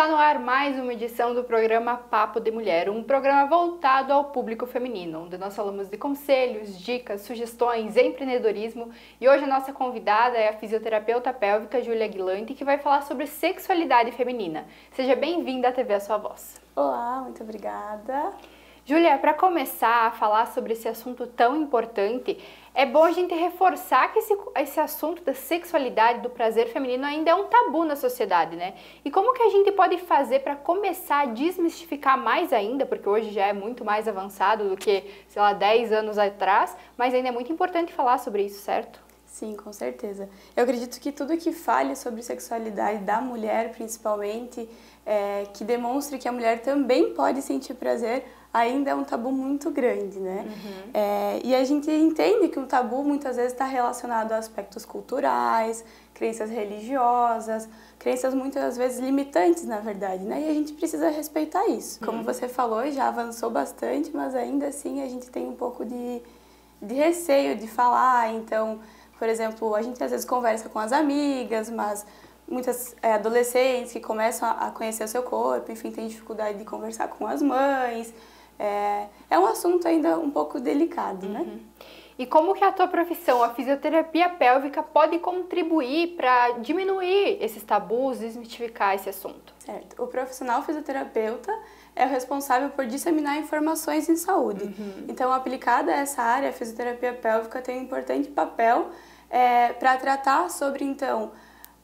Está no ar mais uma edição do programa Papo de Mulher, um programa voltado ao público feminino, onde nós falamos de conselhos, dicas, sugestões, empreendedorismo. E hoje a nossa convidada é a fisioterapeuta pélvica Júlia Guilante, que vai falar sobre sexualidade feminina. Seja bem-vinda à TV A Sua Voz. Olá, muito obrigada. Júlia, para começar a falar sobre esse assunto tão importante, é bom a gente reforçar que esse assunto da sexualidade, do prazer feminino ainda é um tabu na sociedade, né? E como que a gente pode fazer para começar a desmistificar mais ainda, porque hoje já é muito mais avançado do que, sei lá, 10 anos atrás, mas ainda é muito importante falar sobre isso, certo? Sim, com certeza. Eu acredito que tudo que fale sobre sexualidade da mulher, principalmente, que demonstre que a mulher também pode sentir prazer, ainda é um tabu muito grande, né? E a gente entende que o tabu muitas vezes está relacionado a aspectos culturais, crenças religiosas, crenças muitas vezes limitantes, na verdade, né? E a gente precisa respeitar isso. Como você falou, já avançou bastante, mas ainda assim a gente tem um pouco de receio de falar. Então, por exemplo, a gente às vezes conversa com as amigas, mas muitas adolescentes que começam a conhecer o seu corpo, enfim, têm dificuldade de conversar com as mães. É um assunto ainda um pouco delicado, né? E como que a tua profissão, a fisioterapia pélvica, pode contribuir para diminuir esses tabus, desmistificar esse assunto? Certo. O profissional fisioterapeuta é o responsável por disseminar informações em saúde. Então, aplicada a essa área, a fisioterapia pélvica tem um importante papel para tratar sobre, então,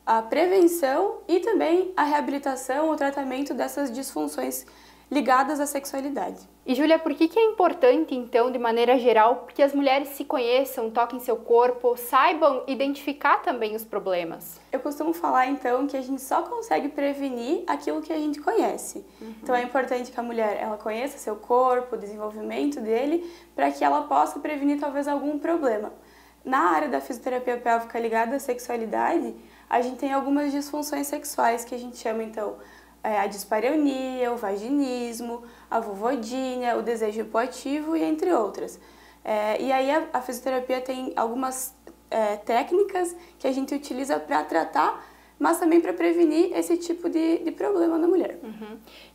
a prevenção e também a reabilitação, o tratamento dessas disfunções ligadas à sexualidade. E, Júlia, por que é importante, então, de maneira geral, que as mulheres se conheçam, toquem seu corpo, saibam identificar também os problemas? Eu costumo falar, então, que a gente só consegue prevenir aquilo que a gente conhece. Então, é importante que a mulher ela conheça seu corpo, o desenvolvimento dele, para que ela possa prevenir, talvez, algum problema. Na área da fisioterapia pélvica ligada à sexualidade, a gente tem algumas disfunções sexuais que a gente chama, então, a dispareunia, o vaginismo, a vulvodínia, o desejo hipoativo e entre outras. E aí a fisioterapia tem algumas técnicas que a gente utiliza para tratar, mas também para prevenir esse tipo de problema na mulher.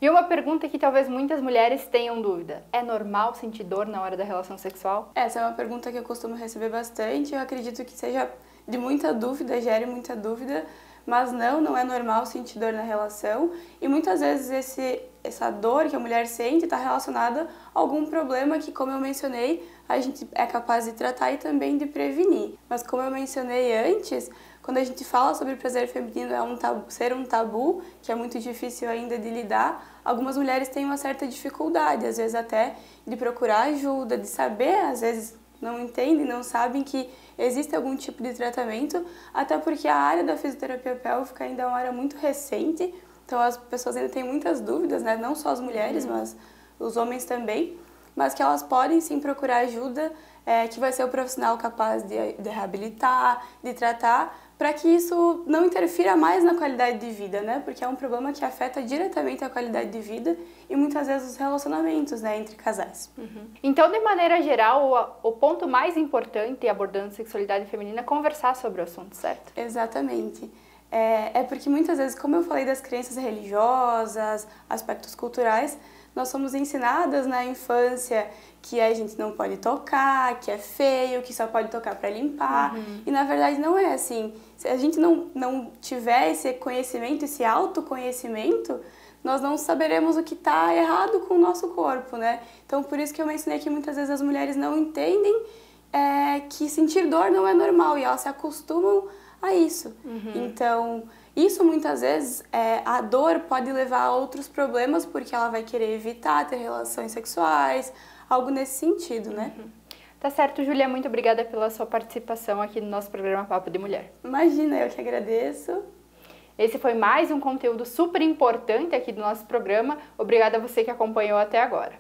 E uma pergunta que talvez muitas mulheres tenham dúvida: é normal sentir dor na hora da relação sexual? Essa é uma pergunta que eu costumo receber bastante. Eu acredito que seja de muita dúvida, gere muita dúvida, mas não é normal sentir dor na relação. E muitas vezes essa dor que a mulher sente está relacionada a algum problema que, como eu mencionei, a gente é capaz de tratar e também de prevenir. Mas como eu mencionei antes, quando a gente fala sobre prazer feminino ser um tabu, que é muito difícil ainda de lidar, algumas mulheres têm uma certa dificuldade, às vezes até de procurar ajuda, de saber, às vezes não entendem, não sabem que existe algum tipo de tratamento, até porque a área da fisioterapia pélvica ainda é uma área muito recente, então as pessoas ainda têm muitas dúvidas, né? Não só as mulheres, mas os homens também, mas que elas podem sim procurar ajuda, que vai ser o profissional capaz de reabilitar, de tratar, para que isso não interfira mais na qualidade de vida, né? Porque é um problema que afeta diretamente a qualidade de vida e muitas vezes os relacionamentos, né, entre casais. Então, de maneira geral, o ponto mais importante abordando sexualidade feminina é conversar sobre o assunto, certo? Exatamente. Porque muitas vezes, como eu falei das crenças religiosas, aspectos culturais, nós somos ensinadas na infância que a gente não pode tocar, que é feio, que só pode tocar para limpar. E na verdade não é assim. Se a gente não tiver esse conhecimento, esse autoconhecimento, nós não saberemos o que está errado com o nosso corpo, né? Então por isso que eu mencionei que muitas vezes as mulheres não entendem que sentir dor não é normal e elas se acostumam a isso. Então, isso muitas vezes, a dor pode levar a outros problemas, porque ela vai querer evitar ter relações sexuais, algo nesse sentido, né? Tá certo, Júlia, muito obrigada pela sua participação aqui no nosso programa Papo de Mulher. Imagina, eu que agradeço. Esse foi mais um conteúdo super importante aqui do nosso programa. Obrigada a você que acompanhou até agora.